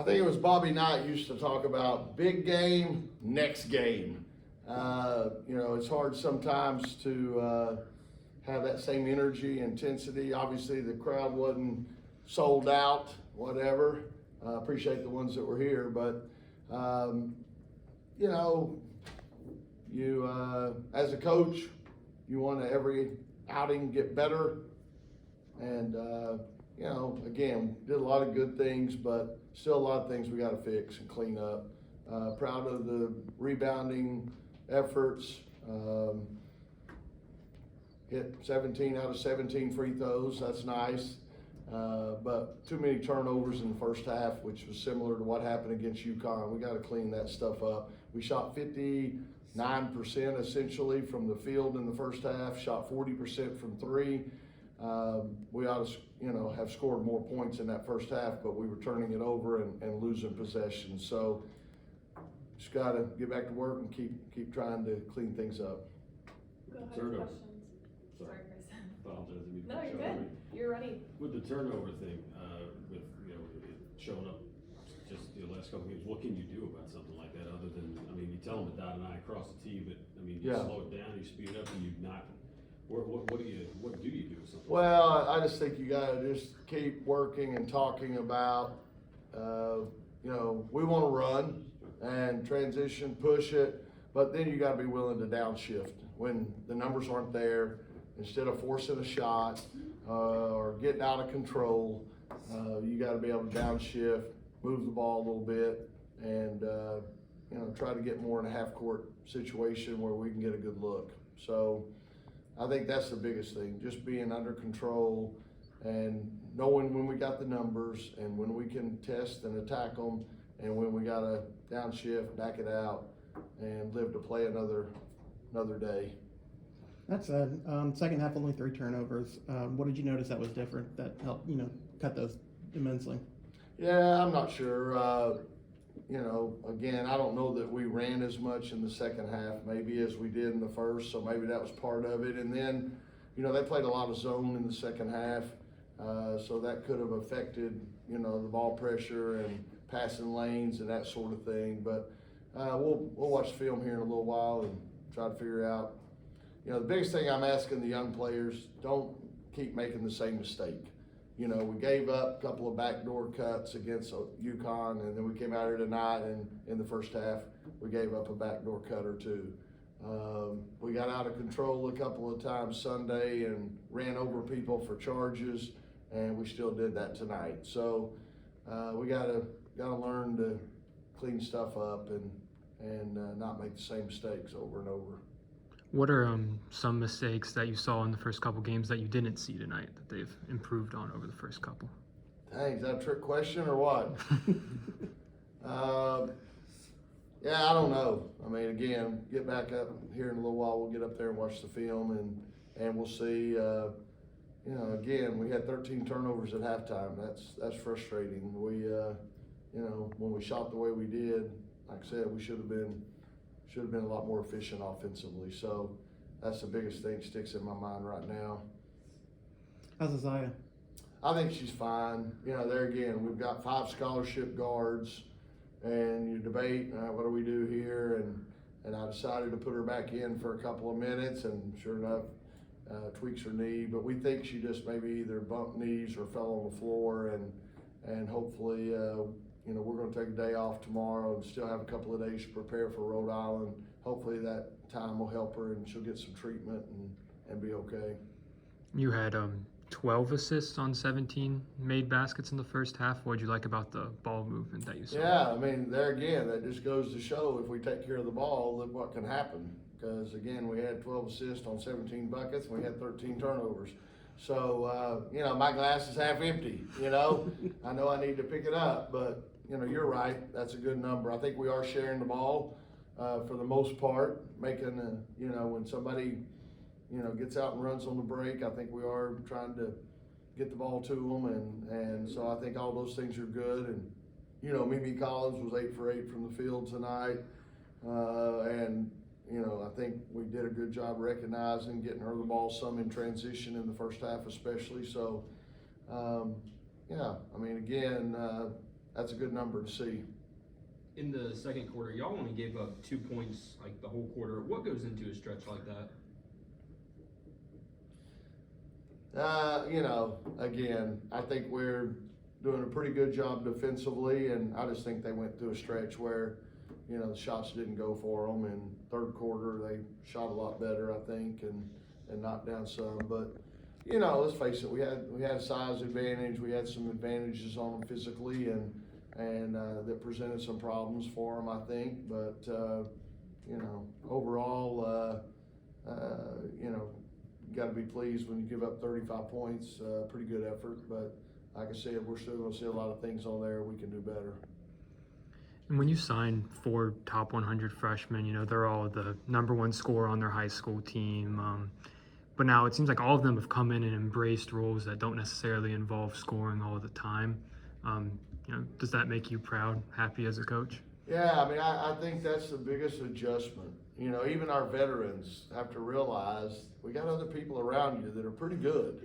I think it was Bobby Knight used to talk about big game, next game. It's hard sometimes to have that same energy, intensity. Obviously, the crowd wasn't sold out, whatever. Appreciate the ones that were here, but as a coach, you want to every outing get better. And again, did a lot of good things, but still a lot of things we got to fix and clean up. Proud of the rebounding efforts. Hit 17 out of 17 free throws. That's nice. But too many turnovers in the first half, which was similar to what happened against UConn. We got to clean that stuff up. We shot 59% essentially from the field in the first half, shot 40% from three. We ought to, have scored more points in that first half, but we were turning it over and losing possession. So just got to get back to work and keep trying to clean things up. Go ahead. Turnover. Questions? Sorry, Chris. Apologize. No, you're good. You're ready. With the turnover thing, with it showing up just the last couple games, what can you do about something like that other than, you tell them to dot an I across the T, but you slow it down, you speed it up, and you not. What do you do with something? Well, I just think you got to just keep working and talking about, we want to run and transition, push it, but then you got to be willing to downshift when the numbers aren't there. Instead of forcing a shot or getting out of control, you got to be able to downshift, move the ball a little bit, and try to get more in a half-court situation where we can get a good look. So I think that's the biggest thing, just being under control and knowing when we got the numbers and when we can test and attack them, and when we got to downshift, back it out, and live to play another day. That said, second half only 3 turnovers. What did you notice that was different that helped, cut those immensely? Yeah, I'm not sure. Again, I don't know that we ran as much in the second half maybe as we did in the first, so maybe that was part of it. And then, they played a lot of zone in the second half, so that could have affected, the ball pressure and passing lanes and that sort of thing. But we'll watch film here in a little while and try to figure out. The biggest thing I'm asking the young players, don't keep making the same mistake. We gave up a couple of backdoor cuts against UConn, and then we came out here tonight, and in the first half, we gave up a backdoor cut or two. We got out of control a couple of times Sunday and ran over people for charges, and we still did that tonight. So we gotta learn to clean stuff up and not make the same mistakes over and over. What are some mistakes that you saw in the first couple games that you didn't see tonight that they've improved on over the first couple? Dang, is that a trick question or what? Yeah, I don't know. Again, get back up here in a little while. We'll get up there and watch the film, and we'll see. Again, we had 13 turnovers at halftime. That's frustrating. We, when we shot the way we did, like I said, we should have been a lot more efficient offensively. So that's the biggest thing sticks in my mind right now. How's Isaiah? I think she's fine. There again, we've got 5 scholarship guards, and you debate, what do we do here? And I decided to put her back in for a couple of minutes, and sure enough, tweaks her knee. But we think she just maybe either bumped knees or fell on the floor, and hopefully, we're going to take a day off tomorrow and still have a couple of days to prepare for Rhode Island. Hopefully that time will help her and she'll get some treatment and be okay. You had 12 assists on 17 made baskets in the first half. What did you like about the ball movement that you saw? Yeah, there again, that just goes to show if we take care of the ball, look what can happen. Because again, we had 12 assists on 17 buckets and we had 13 turnovers. So, my glass is half empty, I know I need to pick it up, but, you're right. That's a good number. I think we are sharing the ball for the most part, making, when somebody, gets out and runs on the break, I think we are trying to get the ball to them. And so I think all those things are good. And, Mimi Collins was 8 for 8 from the field tonight. I think we did a good job recognizing, getting her the ball some in transition in the first half especially. So, again, that's a good number to see. In the second quarter, y'all only gave up 2 points like the whole quarter. What goes into a stretch like that? You know, again, I think we're doing a pretty good job defensively, and I just think they went through a stretch where, you know, the shots didn't go for them. In third quarter, they shot a lot better, I think, and knocked down some. But, you know, let's face it, we had a size advantage. We had some advantages on them physically, and that presented some problems for them, I think. But, you know, overall, you know, you got to be pleased when you give up 35 points. Pretty good effort, but like I said, we're still going to see a lot of things on there we can do better. And when you sign 4 top 100 freshmen, you know, they're all the #1 scorer on their high school team. But now it seems like all of them have come in and embraced roles that don't necessarily involve scoring all the time. You know, does that make you proud, happy as a coach? Yeah, I mean, I think that's the biggest adjustment. You know, even our veterans have to realize we got other people around you that are pretty good.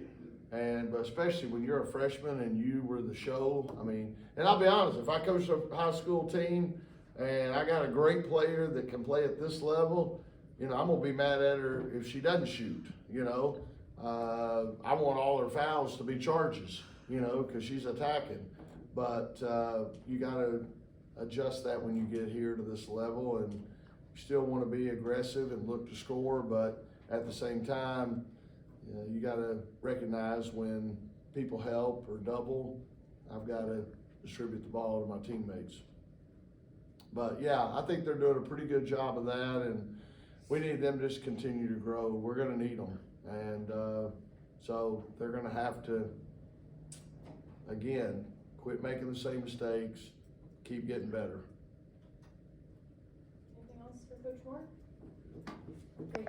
But especially when you're a freshman and you were the show, I mean, and I'll be honest, if I coach a high school team and I got a great player that can play at this level, you know, I'm going to be mad at her if she doesn't shoot, you know. I want all her fouls to be charges, you know, because she's attacking. But you got to adjust that when you get here to this level, and you still want to be aggressive and look to score, but at the same time, you got to recognize when people help or double, I've got to distribute the ball to my teammates. But yeah, I think they're doing a pretty good job of that, and we need them to just continue to grow. We're going to need them, and so they're going to have to, again, quit making the same mistakes, keep getting better. Anything else for Coach Moore? Great.